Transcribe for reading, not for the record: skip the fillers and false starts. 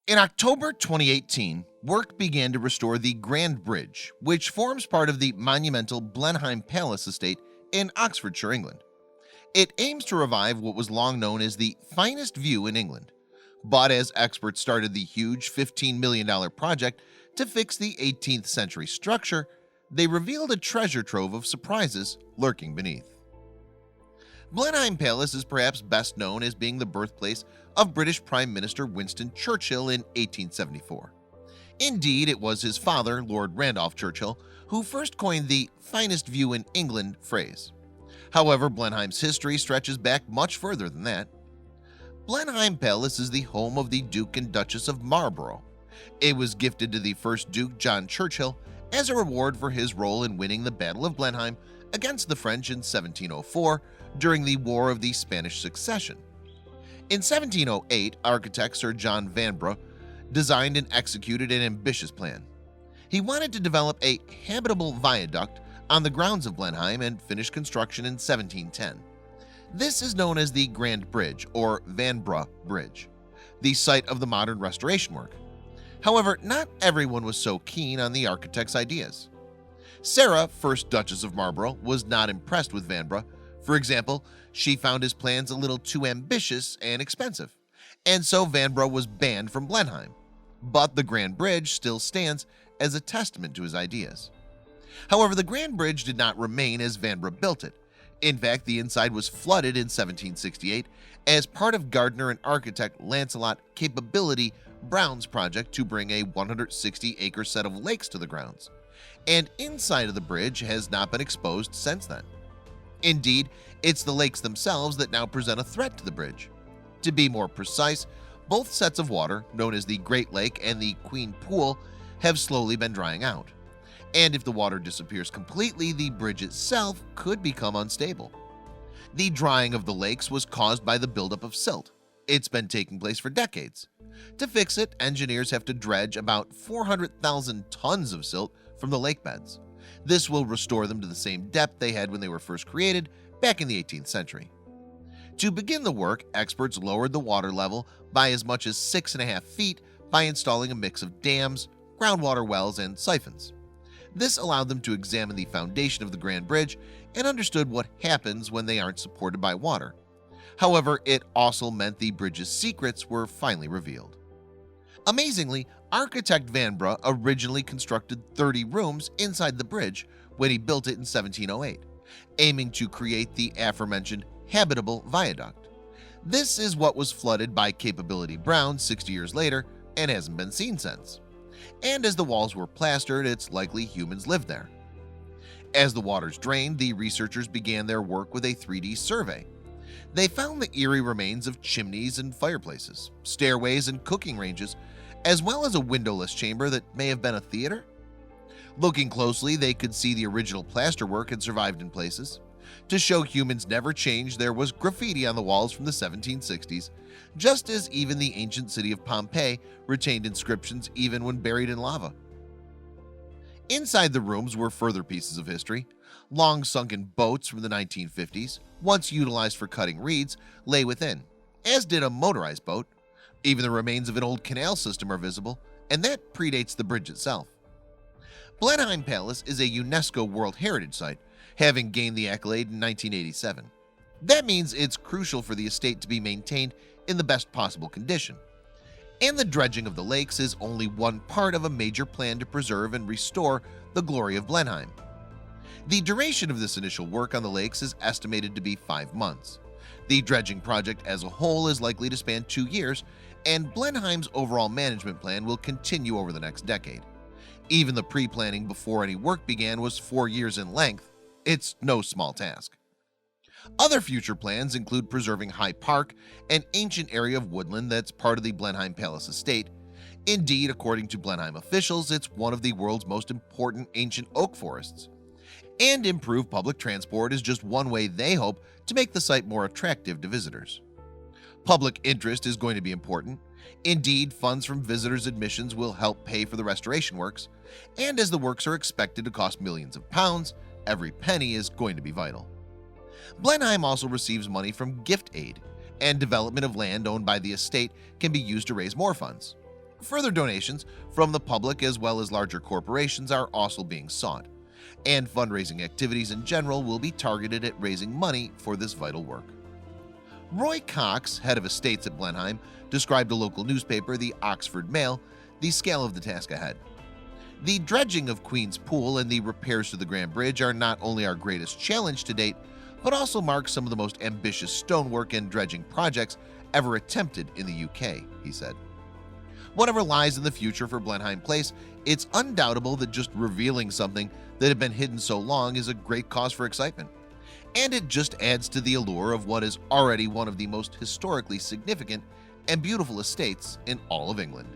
In October 2018, work began to restore the Grand Bridge, which forms part of the monumental Blenheim Palace estate in Oxfordshire, England. It aims to revive what was long known as the finest view in England. But as experts started the huge $15 million project to fix the 18th century structure, they revealed a treasure trove of surprises lurking beneath. Blenheim Palace is perhaps best known as being the birthplace of British Prime Minister Winston Churchill in 1874. Indeed, it was his father, Lord Randolph Churchill, who first coined the "finest view in England" phrase. However, Blenheim's history stretches back much further than that. Blenheim Palace is the home of the Duke and Duchess of Marlborough. It was gifted to the first Duke, John Churchill, as a reward for his role in winning the Battle of Blenheim against the French in 1704 during the War of the Spanish Succession. In 1708, architect Sir John Vanbrugh designed and executed an ambitious plan. He wanted to develop a habitable viaduct on the grounds of Blenheim and finish construction in 1710. This is known as the Grand Bridge or Vanbrugh Bridge, the site of the modern restoration work. However, not everyone was so keen on the architect's ideas. Sarah, first Duchess of Marlborough, was not impressed with Vanbrugh. For example, she found his plans a little too ambitious and expensive, and so Vanbrugh was banned from Blenheim. But the Grand Bridge still stands as a testament to his ideas. However, the Grand Bridge did not remain as Vanbrugh built it. In fact, the inside was flooded in 1768 as part of gardener and architect Lancelot Capability Brown's project to bring a 160-acre set of lakes to the grounds, and inside of the bridge has not been exposed since then. Indeed, it's the lakes themselves that now present a threat to the bridge. To be more precise, both sets of water, known as the Great Lake and the Queen Pool, have slowly been drying out. And if the water disappears completely, the bridge itself could become unstable. The drying of the lakes was caused by the buildup of silt. It's been taking place for decades. To fix it, engineers have to dredge about 400,000 tons of silt from the lake beds. This will restore them to the same depth they had when they were first created back in the 18th century. To begin the work, experts lowered the water level by as much as 6.5 feet by installing a mix of dams, groundwater wells, and siphons. This allowed them to examine the foundation of the Grand Bridge and understood what happens when they aren't supported by water. However, it also meant the bridge's secrets were finally revealed. Amazingly, architect Vanbrugh originally constructed 30 rooms inside the bridge when he built it in 1708, aiming to create the aforementioned habitable viaduct. This is what was flooded by Capability Brown 60 years later and hasn't been seen since. And as the walls were plastered, it's likely humans lived there. As the waters drained, the researchers began their work with a 3D survey. They found the eerie remains of chimneys and fireplaces, stairways and cooking ranges, as well as a windowless chamber that may have been a theater. Looking closely, they could see the original plasterwork had survived in places. To show humans never changed, there was graffiti on the walls from the 1760s, just as even the ancient city of Pompeii retained inscriptions even when buried in lava. Inside the rooms were further pieces of history. Long sunken boats from the 1950s, once utilized for cutting reeds, lay within, as did a motorized boat. Even the remains of an old canal system are visible, and that predates the bridge itself. Blenheim Palace is a UNESCO World Heritage Site, having gained the accolade in 1987. That means it's crucial for the estate to be maintained in the best possible condition. And the dredging of the lakes is only one part of a major plan to preserve and restore the glory of Blenheim. The duration of this initial work on the lakes is estimated to be 5 months. The dredging project as a whole is likely to span 2 years, and Blenheim's overall management plan will continue over the next decade. Even the pre-planning before any work began was 4 years in length. It's no small task. Other future plans include preserving High Park, an ancient area of woodland that's part of the Blenheim Palace estate. Indeed, according to Blenheim officials, it's one of the world's most important ancient oak forests. And improved public transport is just one way they hope to make the site more attractive to visitors. Public interest is going to be important. Indeed, funds from visitors' admissions will help pay for the restoration works, and as the works are expected to cost millions of pounds, every penny is going to be vital. Blenheim also receives money from gift aid, and development of land owned by the estate can be used to raise more funds. Further donations from the public as well as larger corporations are also being sought, and fundraising activities in general will be targeted at raising money for this vital work. Roy Cox, head of estates at Blenheim, described to local newspaper, the Oxford Mail, the scale of the task ahead. The dredging of Queen's Pool and the repairs to the Grand Bridge are not only our greatest challenge to date, but also mark some of the most ambitious stonework and dredging projects ever attempted in the UK, he said. Whatever lies in the future for Blenheim Place, it's undoubtable that just revealing something that had been hidden so long is a great cause for excitement. And it just adds to the allure of what is already one of the most historically significant and beautiful estates in all of England.